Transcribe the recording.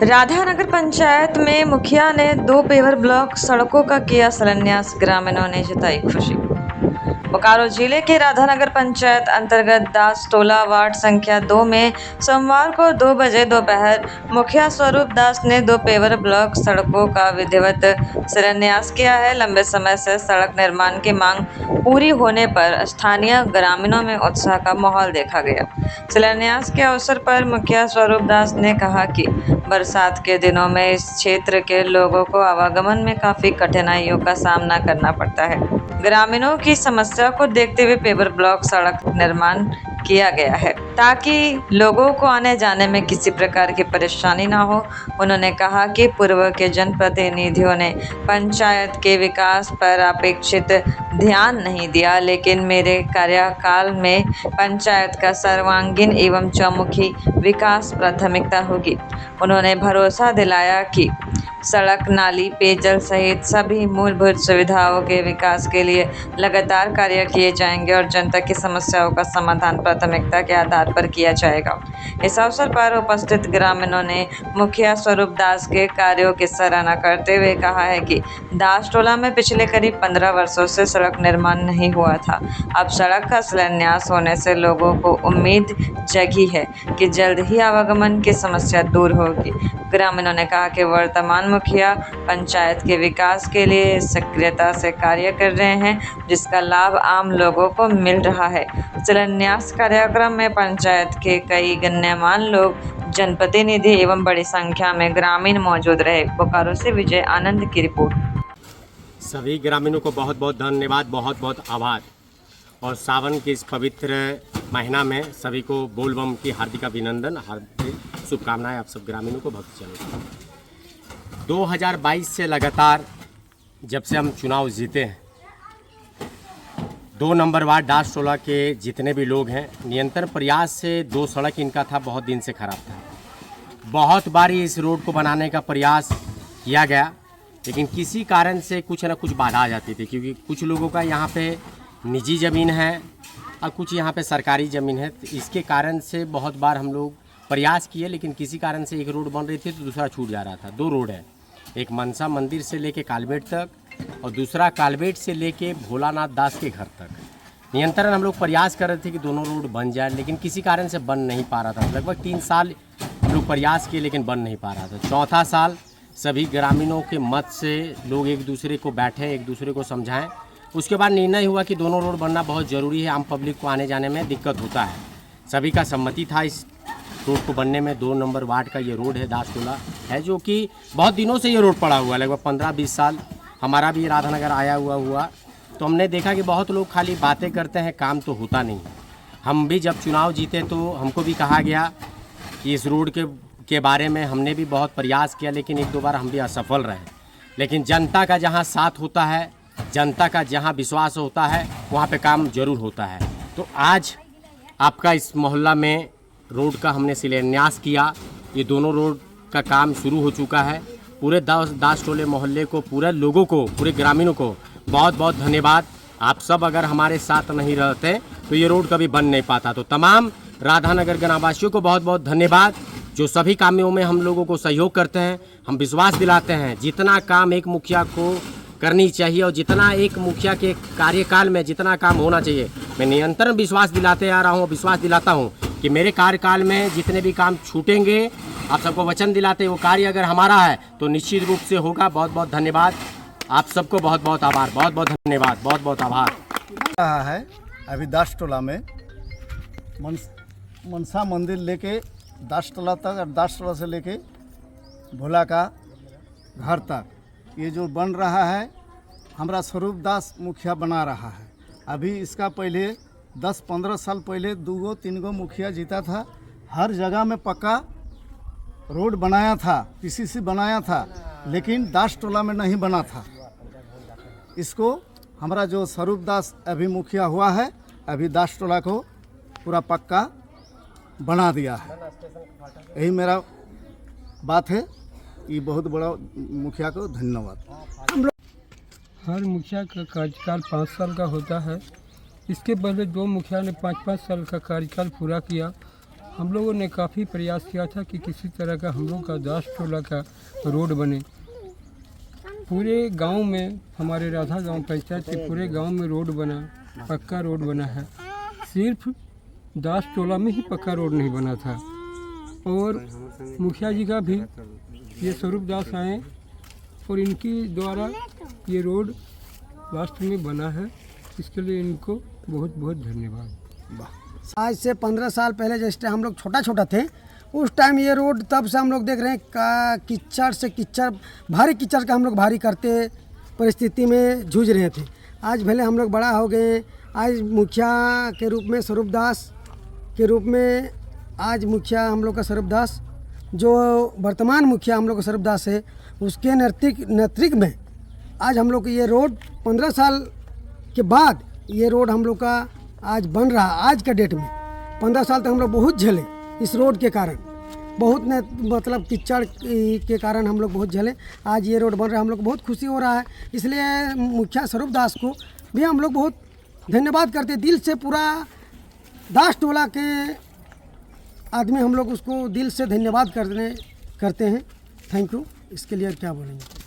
राधानगर पंचायत में मुखिया ने 2 पेवर ब्लॉक सड़कों का किया शिलान्यास, ग्रामीणों ने जताई खुशी। बोकारो जिले के राधानगर पंचायत अंतर्गत दास टोला वार्ड संख्या 2 में सोमवार को 2 बजे दोपहर मुखिया स्वरूप दास ने 2 पेवर ब्लॉक सड़कों का विधिवत शिलान्यास किया है। लंबे समय से सड़क निर्माण की मांग पूरी होने पर स्थानीय ग्रामीणों में उत्साह का माहौल देखा गया। शिलान्यास के अवसर पर मुखिया स्वरूप दास ने कहा कि बरसात के दिनों में इस क्षेत्र के लोगों को आवागमन में काफी कठिनाइयों का सामना करना पड़ता है। ग्रामीणों की समस्या को देखते हुए पेवर ब्लॉक सड़क निर्माण किया गया है ताकि लोगों को आने जाने में किसी प्रकार की परेशानी ना हो। उन्होंने कहा कि पूर्व के जनप्रतिनिधियों ने पंचायत के विकास पर अपेक्षित ध्यान नहीं दिया, लेकिन मेरे कार्यकाल में पंचायत का सर्वांगीण एवं चौमुखी विकास प्राथमिकता होगी। उन्होंने भरोसा दिलाया कि सड़क, नाली, पेयजल सहित सभी मूलभूत सुविधाओं के विकास के लिए लगातार कार्य किए जाएंगे और जनता की समस्याओं का समाधान प्राथमिकता के आधार पर किया जाएगा। इस अवसर पर उपस्थित ग्रामीणों ने मुखिया स्वरूप दास के कार्यों की सराहना करते हुए कहा है कि दास टोला में पिछले करीब 15 वर्षों से सड़क निर्माण नहीं हुआ था। अब सड़क का शिलान्यास होने से लोगों को उम्मीद जगी है कि जल्द ही आवागमन की समस्या दूर होगी। ग्रामीणों ने कहा कि वर्तमान मुखिया पंचायत के विकास के लिए सक्रियता से कार्य कर रहे हैं, जिसका लाभ आम लोगों को मिल रहा है। शिलान्यास कार्यक्रम में पंचायत के कई गण्यमान्य लोग, जनप्रतिनिधि एवं बड़ी संख्या में ग्रामीण मौजूद रहे। बोकारो से विजय आनंद की रिपोर्ट। सभी ग्रामीणों को बहुत बहुत धन्यवाद, बहुत बहुत आभार। और सावन के इस पवित्र महीना में सभी को बोलबम की हार्दिक अभिनंदन, हार्दिक शुभकामनाएं आप सब ग्रामीणों को भक्त चलो। 2022 से लगातार जब से हम चुनाव जीते हैं, 2 नंबर वार्ड दास टोला के जितने भी लोग हैं, निरंतर प्रयास से 2 सड़क इनका था, बहुत दिन से खराब था। बहुत बार इस रोड को बनाने का प्रयास किया गया, लेकिन किसी कारण से कुछ ना कुछ बाधा आ जाती थी, क्योंकि कुछ लोगों का यहाँ पे निजी ज़मीन है और कुछ यहाँ पे सरकारी ज़मीन है। तो इसके कारण से बहुत बार हम लोग प्रयास किए, लेकिन किसी कारण से एक रोड बन रही थी तो दूसरा छूट जा रहा था। 2 रोड है, एक मनसा मंदिर से लेके कालबेट तक और दूसरा कालबेट से लेके भोलानाथ दास के घर तक। निरंतर हम लोग प्रयास कर रहे थे कि दोनों रोड बन जाए, लेकिन किसी कारण से बन नहीं पा रहा था। लगभग 3 साल हम लोग प्रयास किए, लेकिन बन नहीं पा रहा था। चौथा साल सभी ग्रामीणों के मत से लोग एक दूसरे को बैठे, एक दूसरे को समझाएं। उसके बाद निर्णय हुआ कि दोनों रोड बनना बहुत ज़रूरी है, आम पब्लिक को आने जाने में दिक्कत होता है। सभी का सम्मति था इस रोड को बनने में। 2 नंबर वार्ड का ये रोड है, दास टोला है, जो कि बहुत दिनों से ये रोड पड़ा हुआ है, लगभग 15-20 साल। हमारा भी राधानगर आया हुआ तो हमने देखा कि बहुत लोग खाली बातें करते हैं, काम तो होता नहीं। हम भी जब चुनाव जीते तो हमको भी कहा गया कि इस रोड के बारे में हमने भी बहुत प्रयास किया, लेकिन 1-2 बार हम भी असफल रहे। लेकिन जनता का जहाँ साथ होता है, जनता का जहाँ विश्वास होता है, वहाँ पे काम जरूर होता है। तो आज आपका इस मोहल्ला में रोड का हमने शिलान्यास किया। ये दोनों रोड का काम शुरू हो चुका है। पूरे दास टोले मोहल्ले को, पूरे लोगों को, पूरे ग्रामीणों को बहुत बहुत धन्यवाद। आप सब अगर हमारे साथ नहीं रहते तो ये रोड कभी बन नहीं पाता। तो तमाम राधानगर ग्रामवासियों को बहुत बहुत धन्यवाद, जो सभी कामों में हम लोगों को सहयोग करते हैं। हम विश्वास दिलाते हैं जितना काम एक मुखिया को करनी चाहिए और जितना एक मुखिया के कार्यकाल में जितना काम होना चाहिए, मैं निरंतर विश्वास दिलाते आ रहा हूँ, विश्वास दिलाता हूँ कि मेरे कार्यकाल में जितने भी काम छूटेंगे, आप सबको वचन दिलाते वो कार्य अगर हमारा है तो निश्चित रूप से होगा। बहुत बहुत धन्यवाद, आप सबको बहुत बहुत आभार, बहुत बहुत धन्यवाद, बहुत बहुत आभार। रहा है अभी दास टोला में मनसा मंदिर लेके दास टोला तक और दास टोला से लेके भोला का घर तक ये जो बन रहा है, हमारा स्वरूप दास मुखिया बना रहा है। अभी इसका पहले 10-15 साल पहले 2-3 मुखिया जीता था। हर जगह में पक्का रोड बनाया था, पीसीसी बनाया था, लेकिन दास टोला में नहीं बना था। इसको हमारा जो स्वरूप दास अभी मुखिया हुआ है, अभी दास टोला को पूरा पक्का बना दिया है। यही मेरा बात है। ये बहुत बड़ा मुखिया को धन्यवाद। हर मुखिया का कार्यकाल 5 साल का होता है। इसके पहले 2 मुखिया ने 5-5 साल का कार्यकाल पूरा किया हम लोगों ने काफ़ी प्रयास किया था कि किसी तरह का हम लोग का दास टोला का रोड बने। पूरे गांव में, हमारे राधा गांव पंचायत के पूरे गांव में रोड बना, पक्का रोड बना है। सिर्फ दास टोला में ही पक्का रोड नहीं बना था। और मुखिया जी का भी ये स्वरूप दास आए और इनकी द्वारा ये रोड वास्तव में बना है। इसके लिए इनको बहुत बहुत धन्यवाद। आज से 15 साल पहले जैसे हम लोग छोटा छोटा थे, उस टाइम ये रोड, तब से हम लोग देख रहे हैं का कीचड़ से कीचड़, भारी कीचड़ का हम लोग भारी करते परिस्थिति में जूझ रहे थे। आज भले हम लोग बड़ा हो गए, आज मुखिया के रूप में स्वरूप दास के रूप में, आज मुखिया हम लोग का स्वरूप दास, जो वर्तमान मुखिया हम लोग का स्वरूप दास है, उसके नेतृत्व में आज हम लोग ये रोड 15 साल के बाद ये रोड हम लोग का आज बन रहा। आज का डेट में 15 साल तक हम लोग बहुत झेले इस रोड के कारण, बहुत ने मतलब कीचड़ के कारण हम लोग बहुत झेले। आज ये रोड बन रहा है, हम लोग को बहुत खुशी हो रहा है। इसलिए मुखिया स्वरूप दास को भी हम लोग बहुत धन्यवाद करते, दिल से। पूरा दास टोला के आदमी हम लोग उसको दिल से धन्यवाद करते हैं। Thank you. इसके लिए क्या बोलेंगे।